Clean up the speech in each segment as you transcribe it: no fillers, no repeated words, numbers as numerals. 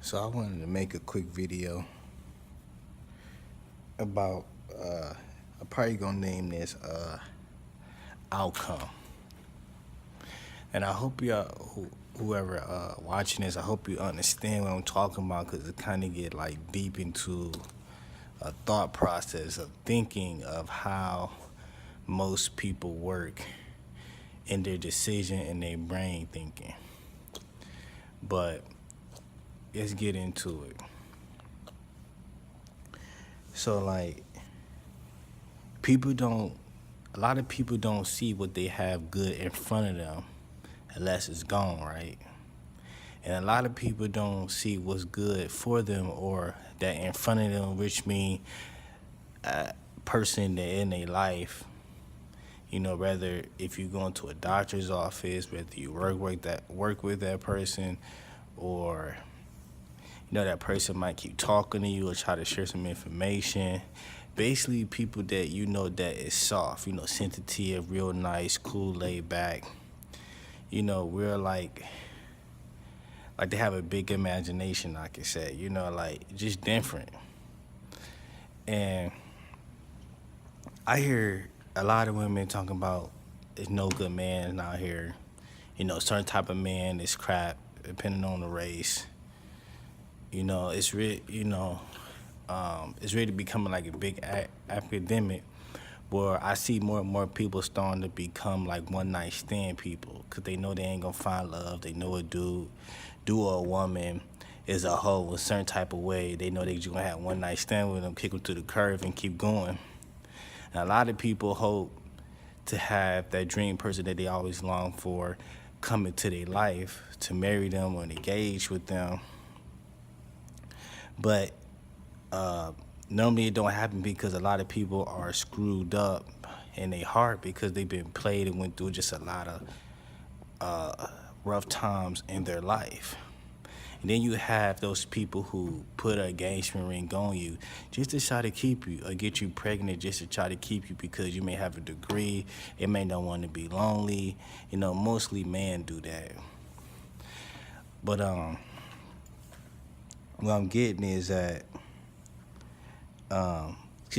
So I wanted to make a quick video about I'm probably gonna name this outcome. And I hope whoever watching this, I hope you understand what I'm talking about, because it kind of get like deep into a thought process of thinking of how most people work in their decision and their brain thinking. But let's get into it. So like a lot of people don't see what they have good in front of them unless it's gone, right? And a lot of people don't see what's good for them or that in front of them, which mean a person that in their life, whether if you go into a doctor's office, whether you work with that person, or that person might keep talking to you or try to share some information. Basically, people that that is soft, sensitive, real nice, cool, laid back. We're like they have a big imagination, I can say, like just different. And I hear a lot of women talking about there's no good man out here. Certain type of man is crap, depending on the race. It's really becoming like a big academic where I see more and more people starting to become like one night stand people, because they know they ain't gonna find love. They know a dude or a woman is a hoe a certain type of way. They know they just gonna have one night stand with them, kick them to the curb and keep going. And a lot of people hope to have that dream person that they always long for come into their life to marry them or engage with them. But normally it don't happen because a lot of people are screwed up in their heart because they've been played and went through just a lot of rough times in their life. And then you have those people who put an engagement ring on you just to try to keep you or get you pregnant, just to try to keep you because you may have a degree. It may not want to be lonely. Mostly men do that. But what I'm getting is that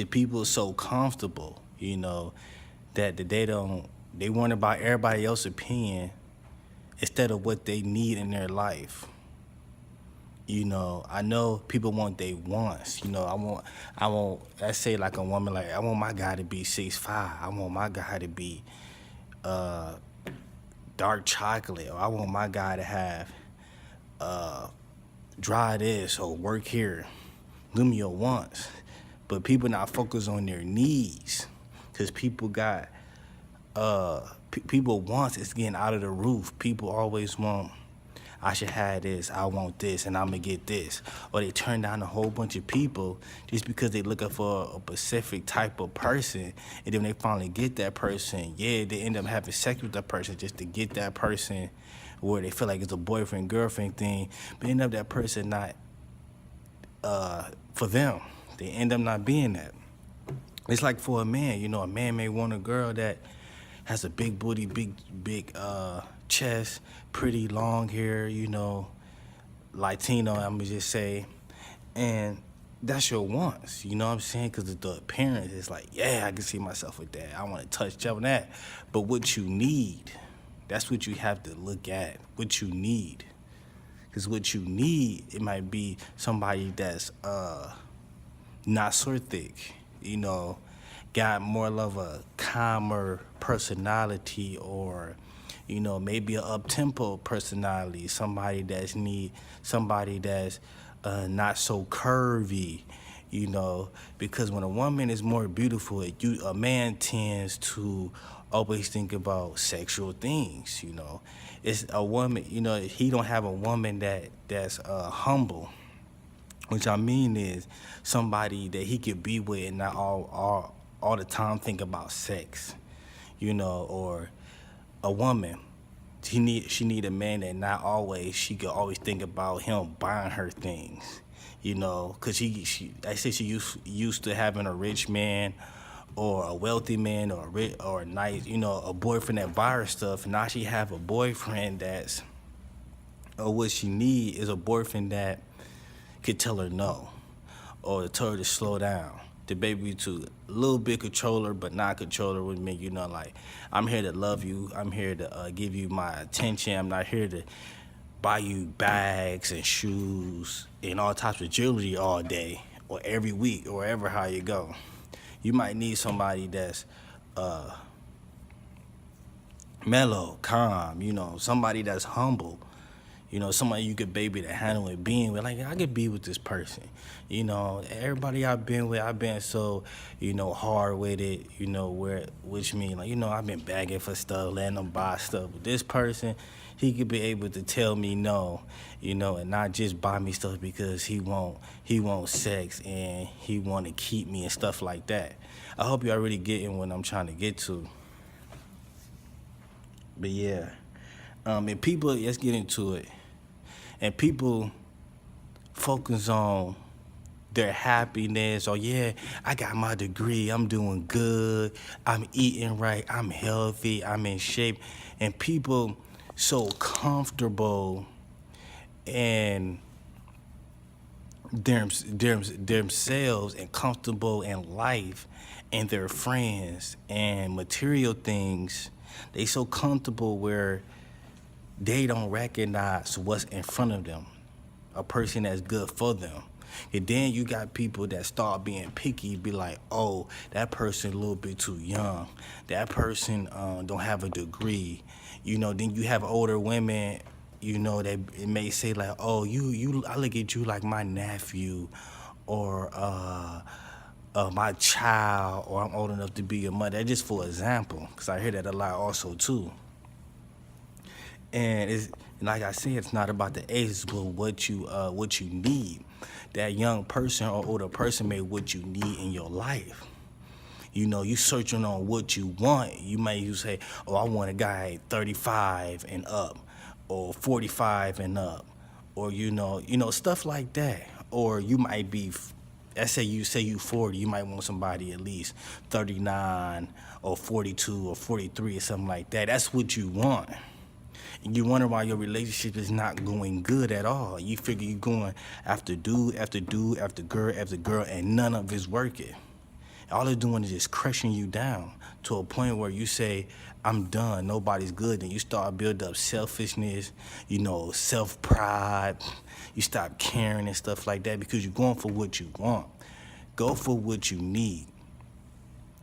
people are so comfortable, that they worry about everybody else's opinion instead of what they need in their life. I know people want they wants. I want. Let's say like a woman, like I want my guy to be 6'5". I want my guy to be dark chocolate, or I want my guy to have dry this or work here. Give me your wants. But people not focused on their needs, because people got people wants is getting out of the roof. People always want, I should have this, I want this, and I'm gonna get this. Or they turn down a whole bunch of people just because they looking for a specific type of person. And then when they finally get that person, they end up having sex with that person just to get that person, where they feel like it's a boyfriend girlfriend thing, but end up that person not for them. They end up not being that. It's like for a man, a man may want a girl that has a big booty, big chest, pretty long hair, Latino, I'm gonna just say, and that's your wants, you know what I'm saying? Because the appearance is like, I can see myself with that. I want to touch on that. But what you need, that's what you have to look at, what you need. Because what you need, it might be somebody that's not so thick, got more of a calmer personality, or maybe an up-tempo personality, somebody that's not so curvy, because when a woman is more beautiful, a man tends to always think about sexual things. It's a woman, he don't have a woman that's humble, which I mean is somebody that he could be with and not all the time think about sex, or a woman. She need a man that not always, she could always think about him buying her things, because I say she used to having a rich man or a wealthy man or a nice, a boyfriend that buy her stuff. Now she have a boyfriend or what she need is a boyfriend that could tell her no, or tell her to slow down. The baby to a little bit controller, but not controller with me. You know, like I'm here to love you. I'm here to give you my attention. I'm not here to buy you bags and shoes and all types of jewelry all day or every week or wherever how you go. You might need somebody that's uh, mellow, calm. You know, somebody that's humble. You know, somebody you could baby to handle it, being with. Like, I could be with this person. You know, everybody I've been with, I've been so, hard with it, which mean, like, I've been begging for stuff, letting them buy stuff. But this person, he could be able to tell me no, and not just buy me stuff because he want sex and he want to keep me and stuff like that. I hope you're already getting what I'm trying to get to. But yeah, and people, let's get into it. And people focus on their happiness. Oh yeah, I got my degree, I'm doing good, I'm eating right, I'm healthy, I'm in shape. And people so comfortable in themselves and comfortable in life and their friends and material things. They so comfortable where they don't recognize what's in front of them, a person that's good for them. And then you got people that start being picky, be like, oh, that person a little bit too young. That person don't have a degree. Then you have older women, that it may say like, oh, I look at you like my nephew or my child, or I'm old enough to be your mother. That's just for example, because I hear that a lot also too. And it's like I said, it's not about the age, but what you need. That young person or older person may what you need in your life. You searching on what you want. You may say, oh, I want a guy 35 and up, or 45 and up, or stuff like that. Or you might be, let's say you 40, you might want somebody at least 39 or 42 or 43 or something like that. That's what you want. And you wonder why your relationship is not going good at all. You figure you're going after dude, after dude, after girl, and none of it's working. All they're doing is just crushing you down to a point where you say, I'm done, nobody's good. And you start building up selfishness, self-pride. You stop caring and stuff like that because you're going for what you want. Go for what you need.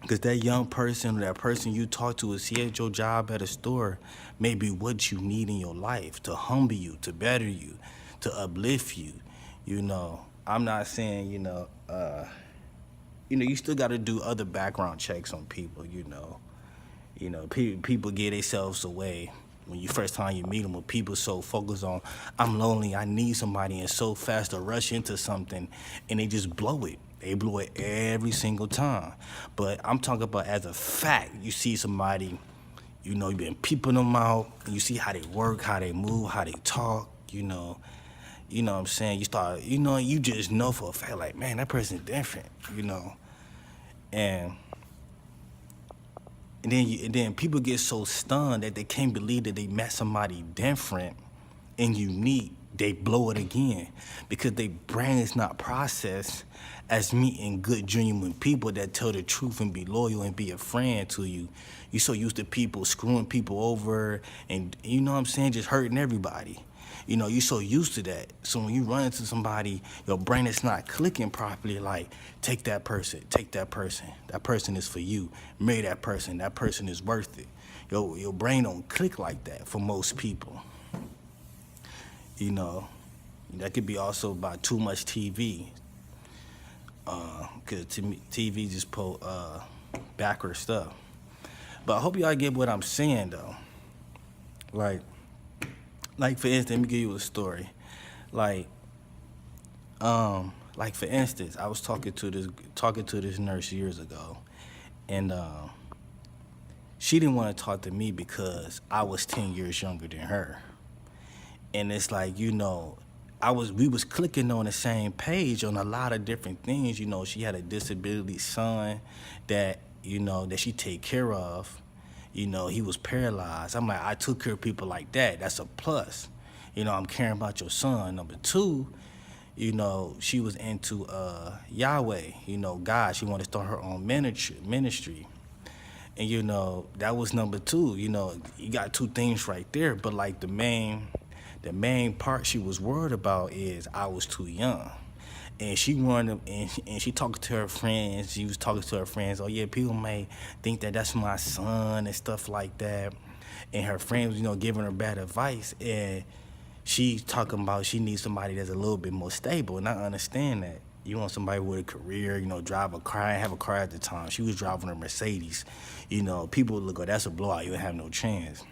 Because that young person or that person you talk to is here at your job at a store may be what you need in your life to humble you, to better you, to uplift you. I'm not saying, you still got to do other background checks on people, People get themselves away when you first time you meet them, but people so focused on, I'm lonely, I need somebody, and so fast to rush into something, and they just blow it. They blow it every single time. But I'm talking about as a fact, you see somebody, you've been peeping them out, and you see how they work, how they move, how they talk, you know what I'm saying? You start, you just know for a fact, like, man, that person's different, And then people get so stunned that they can't believe that they met somebody different and unique. They blow it again because their brain is not processed as meeting good, genuine people that tell the truth and be loyal and be a friend to you. You're so used to people screwing people over and, just hurting everybody. You're so used to that. So when you run into somebody, your brain is not clicking properly, like, take that person. That person is for you. Marry that person is worth it. Your brain don't click like that for most people. That could be also by too much TV. Because TV just pull backward stuff. But I hope y'all get what I'm saying, though. Like for instance, let me give you a story. Like for instance, I was talking to this nurse years ago, and she didn't want to talk to me because I was 10 years younger than her. And it's like, we was clicking on the same page on a lot of different things. She had a disability son that she take care of. He was paralyzed. I'm like, I took care of people like that. That's a plus. I'm caring about your son. Number two, she was into Yahweh, God. She wanted to start her own ministry. And that was number two. You got two things right there. But like the main part she was worried about is I was too young. And she wanted, and she talking to her friends. She was talking to her friends. Oh yeah, people may think that that's my son and stuff like that. And her friends, giving her bad advice. And she's talking about she needs somebody that's a little bit more stable. And I understand that. You want somebody with a career, drive a car. I didn't have a car at the time. She was driving a Mercedes. People would look, oh, that's a blowout. You don't have no chance.